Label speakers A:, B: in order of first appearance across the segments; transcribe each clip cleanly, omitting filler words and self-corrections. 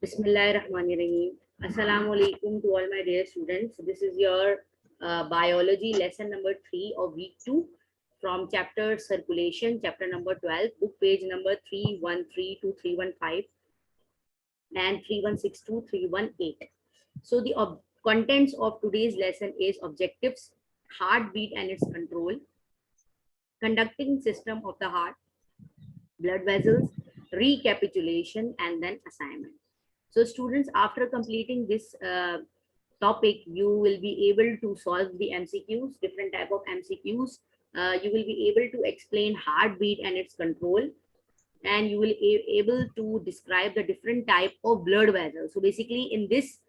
A: Bismillahirrahmanirrahim. Assalamu alaikum to all my dear students. This is your biology lesson number 3 of week 2 from chapter circulation, chapter number 12, book page number 313 to 315 and 316 to 318. So the contents of today's lesson is objectives, heartbeat and its control, conducting system of the heart, blood vessels, recapitulation, and then assignment. So students, after completing this topic, you will be able to solve the MCQs, different type of MCQs. You will be able to explain heartbeat and its control, and you will be able to describe the different type of blood vessels. So basically in this,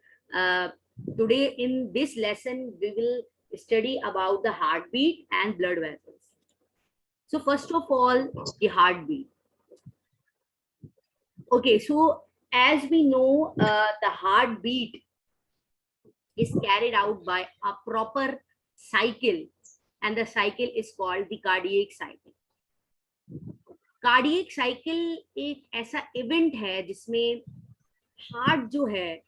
A: today in this lesson, we will study about the heartbeat and blood vessels. So first of all, the heartbeat. Okay, so as we know, the heartbeat is carried out by a proper cycle, and the cycle is called the cardiac cycle. Cardiac cycle एक ऐसा event है जिसमें heart जो है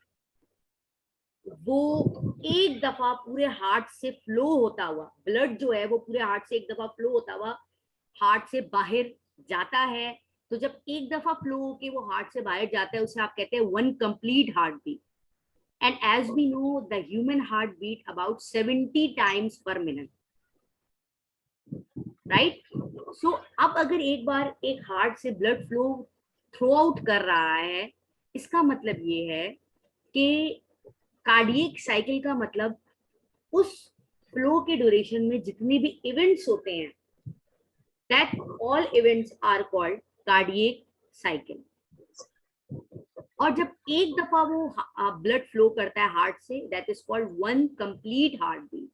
A: वो एक दफा पूरे हार्ट से फ्लो होता हुआ, ब्लड जो है वो पूरे हार्ट से एक दफा फ्लो होता हुआ हार्ट से बाहर जाता है. तो जब एक दफा फ्लो होके वो हार्ट से बाहर जाता है उसे आप कहते हैं one complete heart beat. And as we know the human heart beat about 70 times per minute, right. So अब अगर एक बार एक हार्ट से ब्लड फ्लो थ्रू आउट कर रहा है, इसका मतलब ये है कि कार्डियक साइकिल का मतलब उस फ्लो के ड्यूरेशन में जितने भी इवेंट्स होते हैं, that all events are called cardiac cycle. और जब एक दफा वो ब्लड फ्लो करता है हार्ट से, that is called one complete heart beat.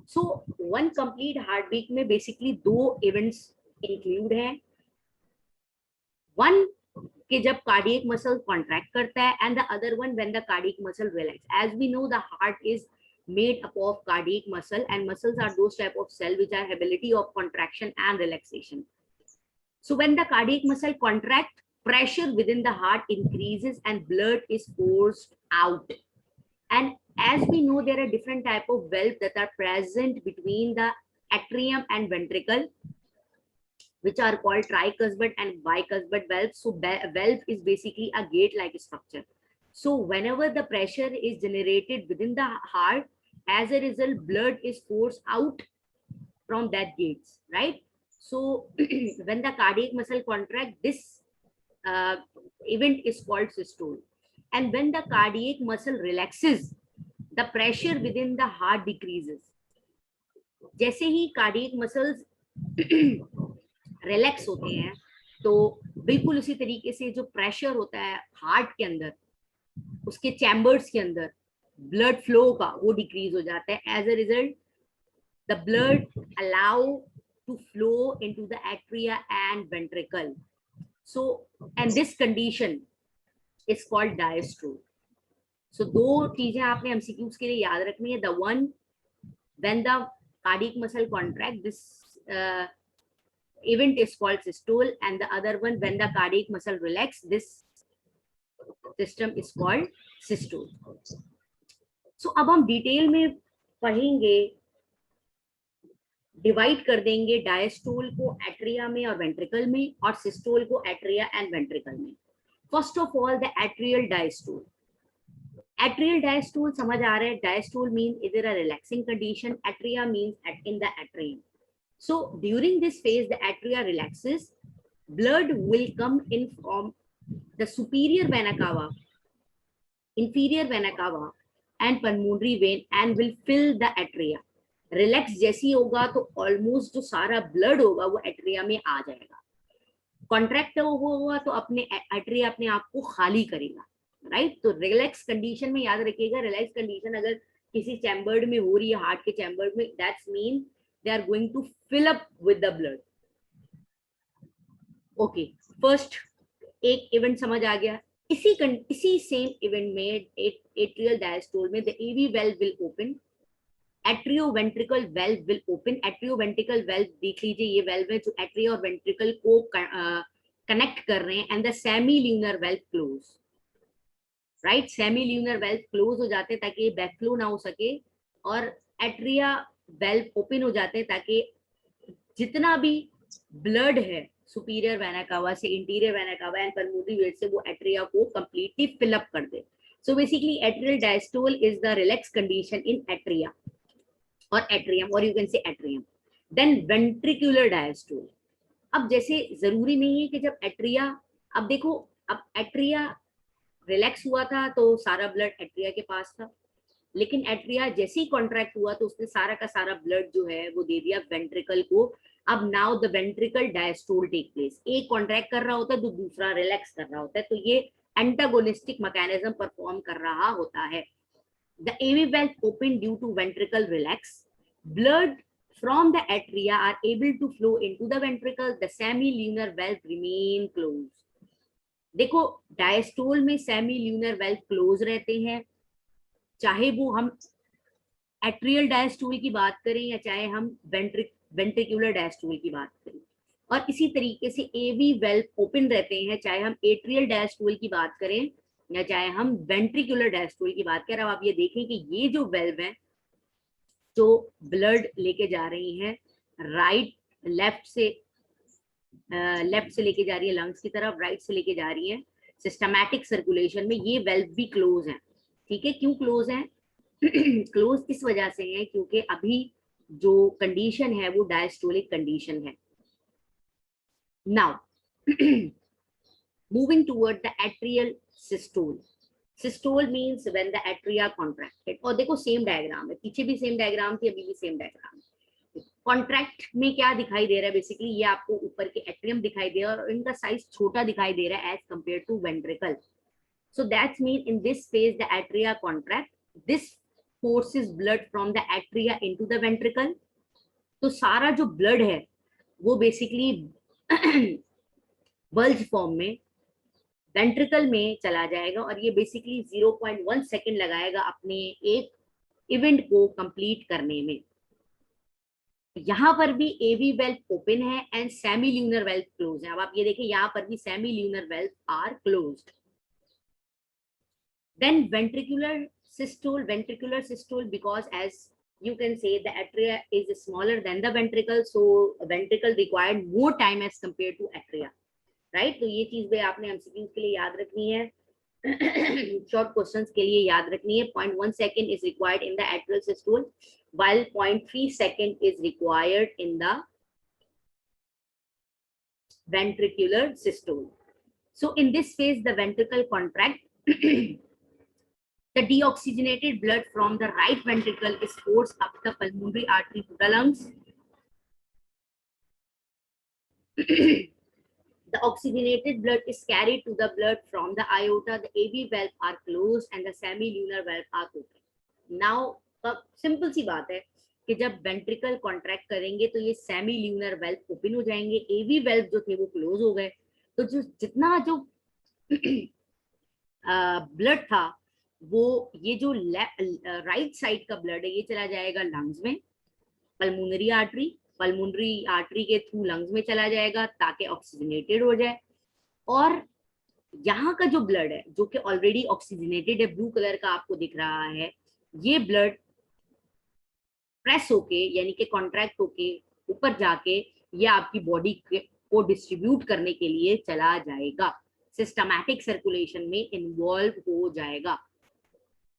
A: So one complete heart beat में बेसिकली दो इवेंट्स इंक्लूड हैं. वन कि जब कार्डियक मसल कॉन्ट्रैक्ट करता है, and the other one when the cardiac muscle relax. As we know the heart is made up of cardiac muscle, and muscles are those type of cell which are ability of contraction and relaxation. So when the cardiac muscle contract, pressure within the heart increases and blood is forced out. And as we know, there are different type of valves that are present between the atrium and ventricle, which are called tricuspid and bicuspid valves. So valve is basically a gate like structure. So whenever the pressure is generated within the heart, as a result blood is forced out from that gates, right? So when the cardiac muscle contract, this event is called systole. And when the cardiac muscle relaxes, the pressure within the heart decreases. जैसे ही cardiac muscles relax होते हैं तो बिल्कुल उसी तरीके से जो pressure होता है हार्ट के अंदर, उसके चैम्बर्स के अंदर ब्लड फ्लो का, वो डिक्रीज हो जाता है. As a result the blood allow to flow into the atria and ventricle. So and this condition is called diastole. So दो चीजें आपने एमसीक्यूज के लिए याद रखनी है. The one when the cardiac muscle contract, this event is called systole, and the other one when the cardiac muscle relax, this system is called systole. So अब हम डिटेल में पढ़ेंगे, डिवाइड कर देंगे डायस्टोल को एट्रिया में और ventricle में, और सिस्टोल को एट्रिया एंड वेंट्रिकल में. First of all the atrial diastole. Atrial diastole समझ आ रहा है. डायस्टोल मीन्स इधर अ relaxing condition, atria means in the atrium. So during this phase, the atria relaxes, blood will come in from the superior vena cava, inferior vena cava and pulmonary vein and will fill the atria. Relax जैसी होगा तो almost जो सारा blood होगा वो atria में आ जाएगा. Contract होगा तो अपने atria अपने आप को खाली करेगा, right? तो relax condition में याद रखिएगा, relax condition अगर किसी chamber में हो रही है, हार्ट के chamber में, that's mean they are going to fill up with the blood. Okay, first एक इवेंट समझ आ गया. इसी सेम इवेंट में एट्रियल डायस्टोल में the AV valve will open, atrioventricle valve will open. atrioventricle valve देख लीजिए, ये valve है जो एट्रिया और वेंट्रिकल को कनेक्ट कर रहे हैं, and the semilunar valve close. Right. Semi lunar valve close हो जाते हैं ताकि बैक फ्लो ना हो सके, और एट्रिया वेल्व ओपन हो जाते हैं ताकि जितना भी ब्लड है सुपीरियर वेना कावा से, inferior vena cava and pulmonary vein से, वो एट्रिया को कंप्लीटली फिल अप कर दे। So basically atrial diastole is the relax condition in atria और एट्रियम, और you can say atrium. Then ventricular diastole. अब जैसे जरूरी नहीं है कि जब एट्रिया, अब देखो, अब एट्रिया रिलैक्स हुआ था तो सारा ब्लड एट्रिया के पास था, लेकिन एट्रिया जैसे ही कॉन्ट्रैक्ट हुआ तो उसने सारा का सारा ब्लड जो है वो दे दिया वेंट्रिकल को। अब now the ventricle diastole take place. एक कॉन्ट्रैक्ट कर रहा होता है तो दूसरा रिलैक्स कर रहा होता है, तो ये एंटागोनिस्टिक मैकेनिज्म परफॉर्म कर रहा होता है। The AV valve open due to ventricle relax. Blood from the atria are able to flow into the ventricle. The semilunar valve remain closed. देखो, डायस्टोल में सेमील्यूनर वेल्व क्लोज रहते हैं, चाहे वो हम एट्रियल डायस्टोल की बात करें या चाहे हम वेंट्रिकुलर डायस्टोल की बात करें। और इसी तरीके से एवी वेल्व ओपन रहते हैं, चाहे हम एट्रियल डायस्टोल की बात करें या चाहे हम वेंट्रिकुलर डायस्टोल की बात करें। अब आप ये देखें कि ये जो वेल्व है जो ब्लड लेके जा रही हैं राइट लेफ्ट से लेके जा रही है लंग्स की तरफ, राइट से लेके जा रही है सिस्टमैटिक सर्कुलेशन में, ये वेल्व भी क्लोज है। ठीक है, क्यों क्लोज है? क्लोज इस वजह से है क्योंकि अभी जो कंडीशन है वो डायस्टोलिक कंडीशन है। Now moving toward the atrial systole. Systole means when the atria contracted. और देखो सेम डायग्राम है, पीछे भी सेम डायग्राम थी, अभी भी सेम डायग्राम है। कॉन्ट्रैक्ट में क्या दिखाई दे रहा है? बेसिकली ये आपको ऊपर के एट्रियम दिखाई दे रहा है और इनका साइज छोटा दिखाई दे रहा है as compare to ventricle. So that means in this phase the atria contract. This forces blood from the atria into the ventricle. तो सारा जो ब्लड है वो बेसिकली बल्ज फॉर्म में वेंट्रिकल में चला जाएगा और ये बेसिकली 0.1 सेकेंड लगाएगा अपने एक इवेंट को कंप्लीट करने में। यहां पर भी एवी वेल्व ओपन है एंड सेमील्यूनर वेल्व क्लोज है। अब आप ये देखें, यहां पर भी semilunar valve are closed. Then ventricular systole, because as you can say the atria is smaller than the ventricle, so ventricle required more time as compared to atria, right? तो ये चीज भी आपने एमसीक्यूज के लिए याद रखनी है, शॉर्ट क्वेश्चंस के लिए याद रखनी है। 0.1 second is required in the atrial systole while 0.3 second is required in the ventricular systole. So in this phase the ventricle contract. The deoxygenated blood from the right ventricle is forced up the pulmonary artery to the lungs. The oxygenated blood is carried to the blood from the aorta. The AV valve are closed and the semilunar valve are open. Now, simple सी बात है कि जब ventricle contract करेंगे तो ये सेमील्यूनर valve open हो जाएंगे, एवी वेल्व जो थे वो क्लोज हो गए। तो जो जितना जो ब्लड था वो ये जो राइट साइड का ब्लड है ये चला जाएगा लंग्स में, पल्मोनरी आर्टरी के थ्रू लंग्स में चला जाएगा ताकि ऑक्सीजनेटेड हो जाए। और यहाँ का जो ब्लड है जो कि ऑलरेडी ऑक्सीजनेटेड है, ब्लू कलर का आपको दिख रहा है, ये ब्लड प्रेस होके यानी कि कॉन्ट्रैक्ट होके ऊपर जाके ये आपकी बॉडी को डिस्ट्रीब्यूट करने के लिए चला जाएगा, सिस्टमैटिक सर्कुलेशन में इन्वॉल्व हो जाएगा।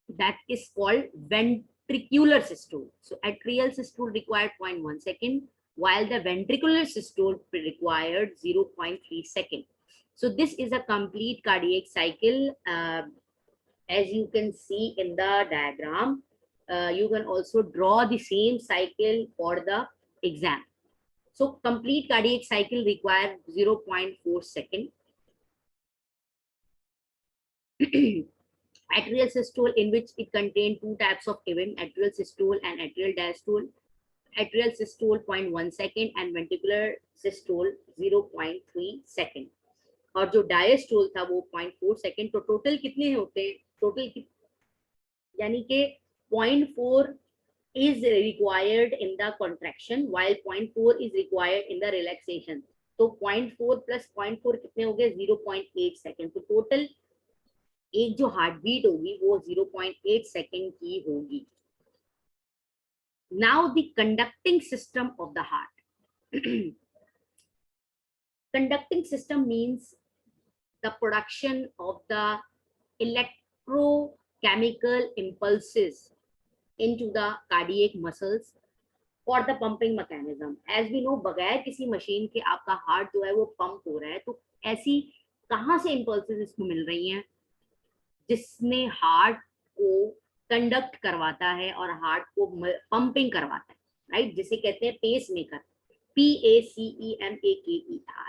A: That is called ventricular systole. So atrial systole required 0.1 second, while the ventricular systole required 0.3 second. So this is a complete cardiac cycle. As you can see in the diagram, you can also draw the same cycle for the exam. So complete cardiac cycle requires 0.4 second. Atrial systole, in which it contained two types of event, atrial systole and atrial diastole. Atrial systole 0.1 second and ventricular systole 0.3 second. और जो diastole था वो 0.4 second. तो total कितने होते हैं? Total यानी कि 0.4 is required in the contraction while 0.4 is required in the relaxation. तो 0.4 plus 0.4 कितने हो गए? 0.8 सेकेंड। तो टोटल एक जो हार्ट बीट होगी वो 0.8 सेकेंड की होगी. Now the conducting system of the heart. Conducting system means the production of the electrochemical impulses into the cardiac muscles for the pumping mechanism. As we know, बगैर किसी machine के आपका heart जो है वो पंप हो रहा है, तो ऐसी कहाँ से इम्पल्सेस इसको मिल रही हैं जिसने हार्ट को कंडक्ट करवाता है और हार्ट को पंपिंग करवाता है, राइट, जिसे कहते हैं पेस मेकर. PACEMAKER.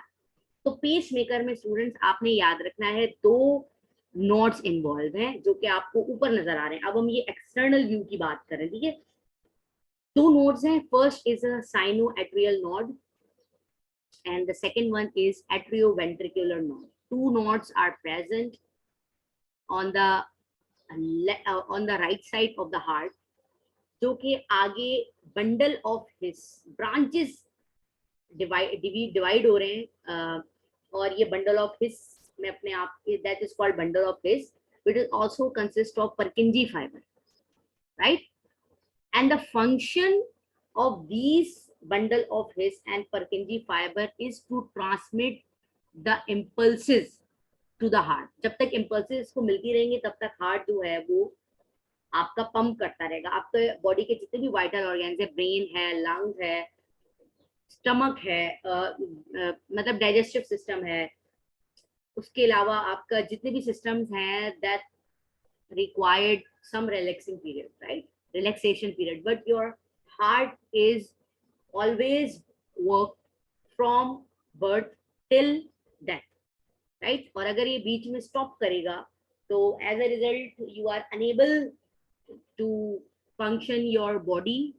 A: तो पेस मेकर में स्टूडेंट्स आपने याद रखना है दो नोड्स इन्वॉल्व हैं जो कि आपको ऊपर नजर आ रहे हैं. अब हम ये एक्सटर्नल व्यू की बात करें, ठीक है. दो नोड्स हैं. First is a sinoatrial node and the second one is atrioventricular node. Two nodes are present on the right side of the heart, जो कि आगे bundle of his branches divide हो रहे हैं. और ये bundle of his में अपने आप, that is called bundle of his, which is also consist of Purkinje fiber, right? And the function of these bundle of his and Purkinje fiber is to transmit the impulses to the heart. जब तक impulses को मिलती रहेंगे तब तक heart जो है वो आपका पंप करता रहेगा. आपके बॉडी के जितने भी वाइटल ऑर्गन्स है, ब्रेन है, लंग्स है, स्टमक है, मतलब डाइजेस्टिव सिस्टम है, उसके अलावा आपका जितने भी सिस्टम्स हैं that required some relaxing period, right, relaxation period, but your heart is always work from birth till death, right? और अगर ये बीच में स्टॉप करेगा तो as a result you are unable to function your body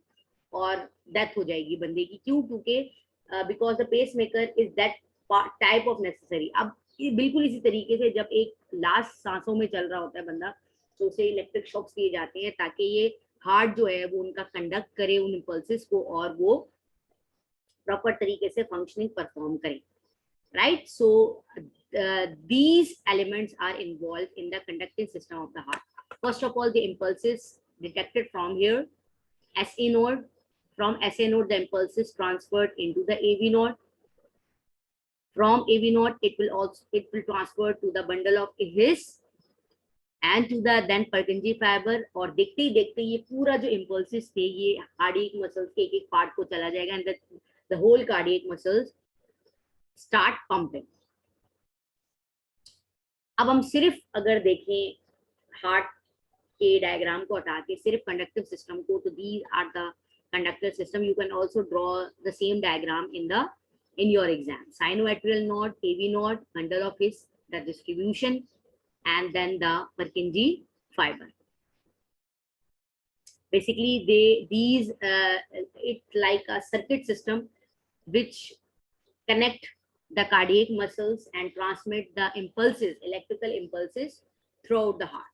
A: और death हो जाएगी बंदे की. क्यों? क्योंकि because the pace maker is that type of necessary. अब बिल्कुल इसी तरीके से जब एक लास्ट सांसों में चल रहा होता है बंदा तो उसे इलेक्ट्रिक शॉक्स दिए जाते हैं ताकि ये हार्ट जो है वो उनका कंडक्ट करे उन इम्पल्सेस को और वो प्रॉपर तरीके से फंक्शनिंग परफॉर्म करे, right. So these elements are involved in the conducting system of the heart. First of all, the impulses detected from here, SA node. From SA node, the impulse is transferred into the AV node. From AV node, it will transfer to the bundle of His and to the then Purkinje fiber. और देखते ही देखते ये पूरा जो impulses थे ये cardiac muscles के एक part को चला जाएगा and the whole cardiac muscles start pumping. अब हम सिर्फ अगर देखें हार्ट के डायग्राम को हटा के सिर्फ कंडक्टिव सिस्टम को, तो these are the conductor system. You can also draw the same diagram in your exam. Sinoatrial node, AV node, bundle of His, the distribution, and then the Purkinje fiber. Basically, it's like a circuit system which connect the cardiac muscles and transmit the impulses, electrical impulses throughout the heart.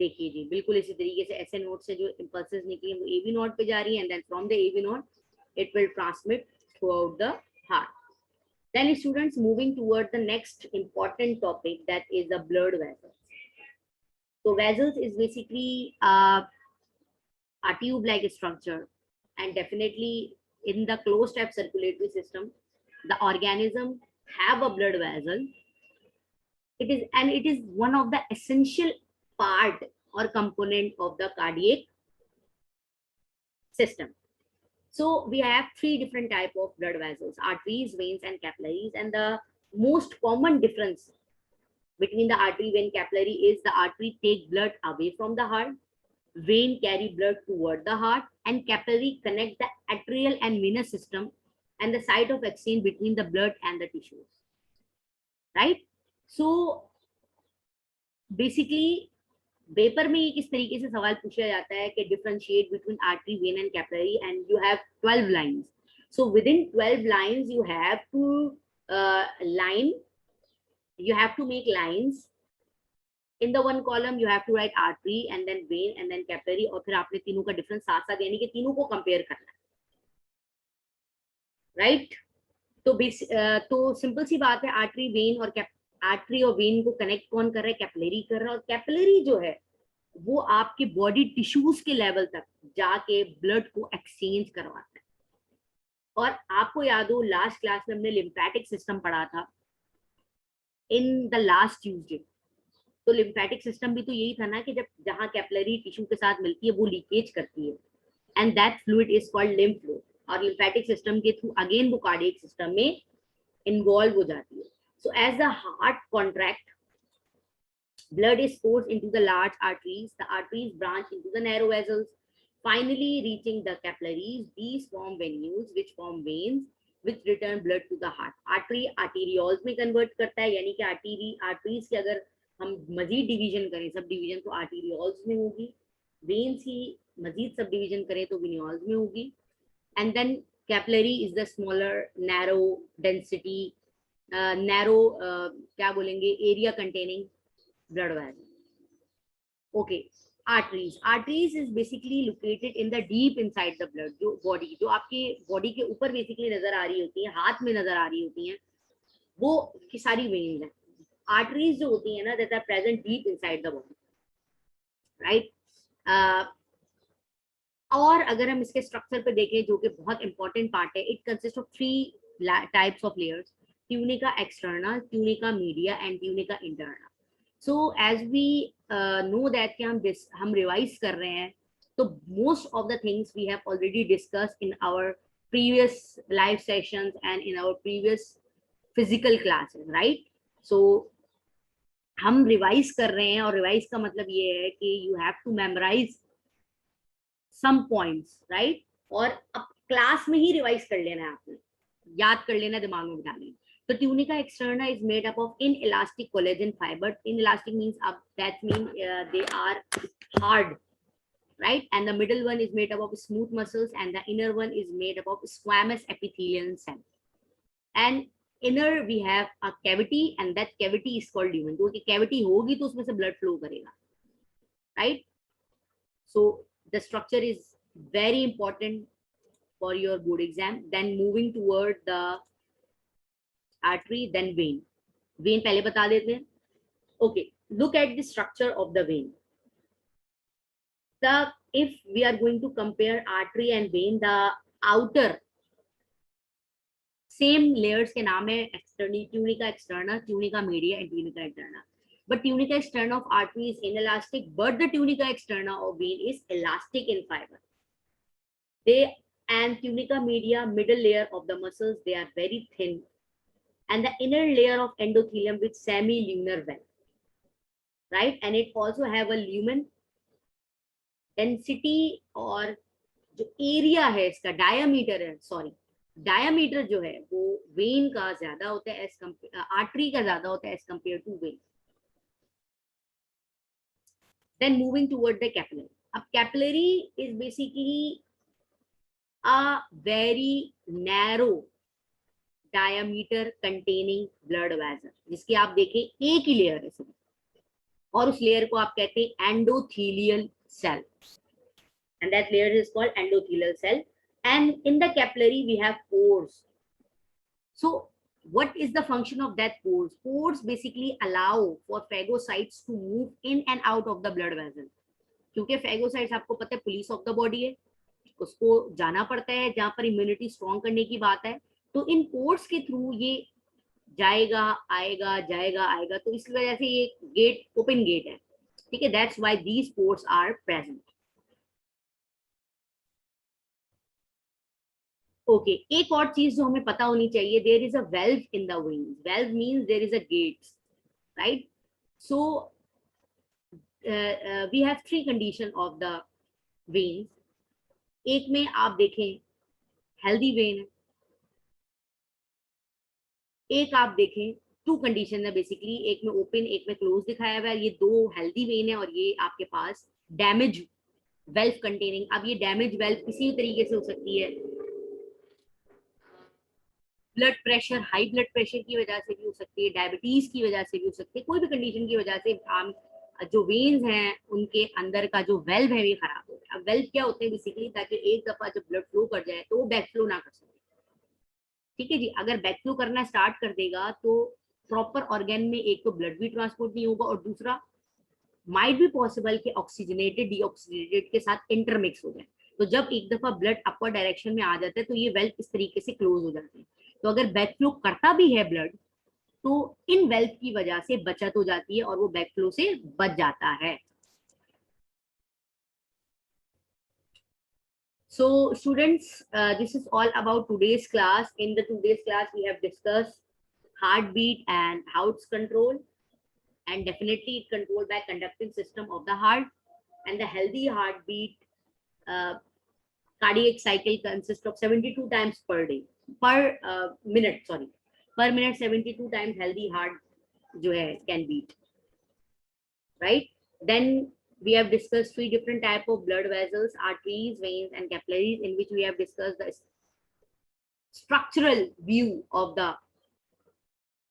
A: देखिए जी, बिल्कुल इसी तरीके से ऐसे node से जो impulses निकली वो एवी नोड पे जा रही है, and then from the AV node it will transmit throughout the heart. Then students, moving toward the next important topic, that is the blood vessels. So vessels is basically a tube-like structure, and definitely in the closed-type circulatory system, the organism have a blood vessel. It is one of the essential part or component of the cardiac system. So we have three different type of blood vessels: arteries, veins, and capillaries. And the most common difference between the artery, vein, capillary is the artery take blood away from the heart, vein carry blood toward the heart, and capillary connect the arterial and venous system and the site of exchange between the blood and the tissues, right? So basically paper में ये किस तरीके से सवाल पूछा जाता है कि differentiate between artery, vein and capillary, and you have 12 lines. So within 12 lines you have to make lines. In the one column you have to write artery and then vein and then capillary, और फिर आपने तीनों का difference साथ साथ यानी कि तीनों को कंपेयर करना है, राइट. तो सिंपल सी बात है, आर्टरी, वेन और आर्टरी और वेन को कनेक्ट कौन कर रहा है? कैपिलरी कर रहा है। और कैपिलरी जो है वो आपके बॉडी टिश्यूज के लेवल तक जाके ब्लड को एक्सचेंज करवाता है। और आपको याद हो लास्ट क्लास में हमने लिम्फेटिक सिस्टम पढ़ा था इन द लास्ट ट्यूसडे। तो लिम्फेटिक सिस्टम भी तो यही था ना कि जब जहां कैपिलरी टिश्यू के साथ मिलती है वो लीकेज करती है, and that fluid is called lymph fluid. और लिम्फेटिक सिस्टम के थ्रू अगेन वो कार्डियक सिस्टम में इन्वॉल्व हो जाती है। So as the heart contract, blood is forced into the large arteries. The arteries branch into the narrow vessels, finally reaching the capillaries. These form venules, which form veins, which return blood to the heart. Artery arterioles में convert करता है, यानी कि arteries के अगर हम मजीद division करें, sub division, तो arterioles में होगी। veins की मजीद सब डिवीजन करें तो venules में होगी। And then capillary is the smaller, narrow density, क्या बोलेंगे, area containing blood vessel. Okay, arteries is basically located in the deep inside the blood. जो body, जो आपके body के ऊपर basically नजर आ रही होती है, हाथ में नजर आ रही होती हैं, वो की सारी veins हैं। arteries जो होती है ना, that are present deep inside the body, right? और अगर हम इसके स्ट्रक्चर पे देखें, जो कि बहुत इंपॉर्टेंट पार्ट है, it consist of 3 types of layers: tunica externa, tunica media and tunica interna. So as we know that कि हम रिवाइज कर रहे हैं, तो most of the things we have already discussed in our previous live sessions and in our previous physical classes, right? So हम revise कर रहे हैं, और रिवाइज का मतलब ये है कि you have to memorise some points, right? और अब क्लास में ही रिवाइज कर लेना है, आपने याद कर लेना, दिमाग में बिठा लेना। तो tunica externa is made up of inelastic collagen fiber. Inelastic means they are hard, right? And the middle one is made up of smooth muscles, and the inner one is made up of squamous epithelial cell. And inner we have a cavity, and that cavity is called lumen. तो cavity होगी तो उसमें से blood flow करेगा, right? So the structure is very important for your board exam. Then moving toward the artery, then vein. Vein पहले बता देते हैं. Okay, look at the structure of the vein. If we are going to compare artery and vein, the outer same layers के नाम है external, tunica externa, tunica media and tunica interna. But tunica externa of artery is inelastic, but the tunica externa of vein is elastic in fiber. And tunica media, middle layer of the muscles, they are very thin, and the inner layer of endothelium with semi-lunar valve, right? And it also have a lumen. Density और जो area है इसका, diameter है, sorry, diameter जो है वो when का ज्यादा होता है, आर्टरी का ज्यादा होता है as compare to vein. Then moving toward the capillary. अब capillary is basically a very narrow diameter containing blood vessel, जिसकी आप देखें एक ही लेयर है सिर्फ, और उस लेयर को आप कहते हैं endothelial cell, and that layer is called endothelial cell. And in the capillary we have pores. So what is the function of that pores? Pores basically allow for phagocytes to move in and out of the blood vessel. क्योंकि phagocytes आपको पता है police of the body है, उसको जाना पड़ता है जहां पर इम्यूनिटी स्ट्रॉन्ग करने की बात है, तो इन पोर्स के थ्रू ये जाएगा आएगा जाएगा आएगा, तो इस वजह से ये गेट ओपन गेट है, ठीक है? That's why these pores are present. Okay, एक और चीज जो हमें पता होनी चाहिए, there is a valve in the veins. Valve means there is a gates, right? So we have 3 condition of the veins. एक में आप देखें हेल्दी वेन है, एक आप देखें 2 कंडीशन है बेसिकली, एक में ओपन एक में क्लोज दिखाया हुआ है, ये 2 हेल्दी वेन है, और ये आपके पास डैमेज वेल्व कंटेनिंग. अब ये डैमेज वेल्व किसी भी तरीके से हो सकती है, blood pressure, high blood pressure की वजह से भी हो सकती है, डायबिटीज की वजह से भी हो सकती है, कोई भी कंडीशन की वजह से आम जो वेन्स हैं उनके अंदर का जो वेल्व है वो खराब हो गया. अब वेल्व क्या होते हैं बेसिकली, ताकि एक दफा जब ब्लड फ्लो कर जाए तो वो बैक फ्लो ना कर सके, ठीक है जी? अगर बैक फ्लो करना स्टार्ट कर देगा तो प्रॉपर ऑर्गन में एक तो ब्लड भी ट्रांसपोर्ट नहीं होगा और दूसरा माइट भी पॉसिबल कि ऑक्सीजनेटेड डीऑक्सीजनेटेड के साथ इंटरमिक्स हो जाए। तो जब एक दफा ब्लड अपर डायरेक्शन में आ जाता है तो ये वेल्व इस तरीके से क्लोज हो जाते हैं। तो अगर बैक फ्लो करता भी है ब्लड तो इन वेल्व की वजह से बचत हो जाती है और वो बैक फ्लो से बच जाता है। So students, this is all about today's class. In the today's class, we have discussed heartbeat and how it's controlled, and definitely it controlled by conducting system of the heart. And the healthy heartbeat cardiac cycle consists of 72 times per day, per minute, sorry, per minute 72 times healthy heart जो है can beat, right? Then we have discussed three different type of blood vessels, arteries, veins, and capillaries, in which we have discussed the structural view of the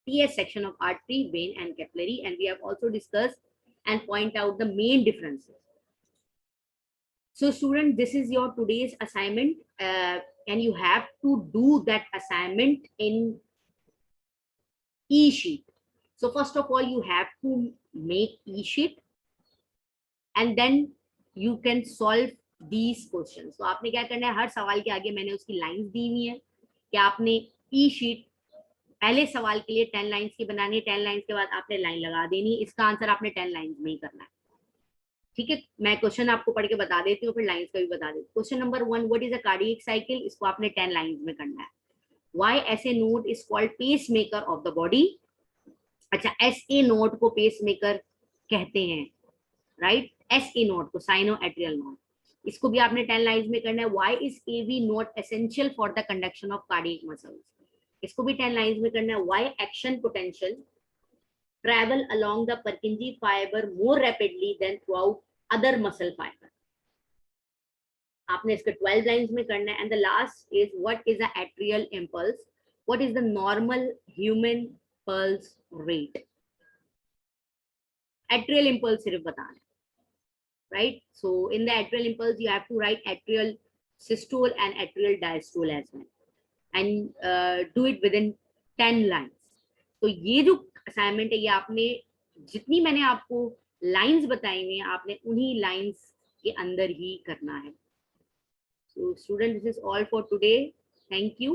A: TS section of artery, vein, and capillary, and we have also discussed and point out the main differences. So student, this is your today's assignment, and you have to do that assignment in e-sheet. So first of all, you have to make e-sheet and then you can solve these questions. So आपने क्या करना है, हर सवाल के आगे मैंने उसकी lines दी हुई है कि आपने e-sheet पहले सवाल के लिए 10 लाइंस की बनानी है, 10 लाइंस के बाद आपने लाइन लगा देनी, इसका आंसर आपने 10 लाइंस में ही करना है। ठीक है, मैं क्वेश्चन आपको पढ़ के बता देती हूँ, फिर लाइंस का भी बता देती हूँ। Question number 1, what is a cardiac cycle, इसको आपने 10 लाइंस में करना है। Why SA node is called pace maker of the body. अच्छा, एसए नोड को पेस मेकर कहते हैं, राइट? एसए नोड को साइनो एट्रियल नोड, इसको भी आपने 10 लाइंस में करना है। Why is AV node essential for the conduction of cardiac muscles, इसको भी 10 लाइंस में करना है। Why action potential travel along the Purkinje fibre more rapidly than through other muscle fibre, आपने इसके 12 लाइंस में करना है। And the last is what is the atrial impulse, what is the normal human pulse rate. Atrial impulse सिर्फ बताना है, right? So in the atrial impulse you have to write atrial systole and atrial diastole as well and do it within 10 lines. तो ये जो assignment है ये आपने जितनी मैंने आपको लाइंस बताई हुई हैं आपने उन्हीं लाइंस के अंदर ही करना है। So student, this is all for today. Thank you.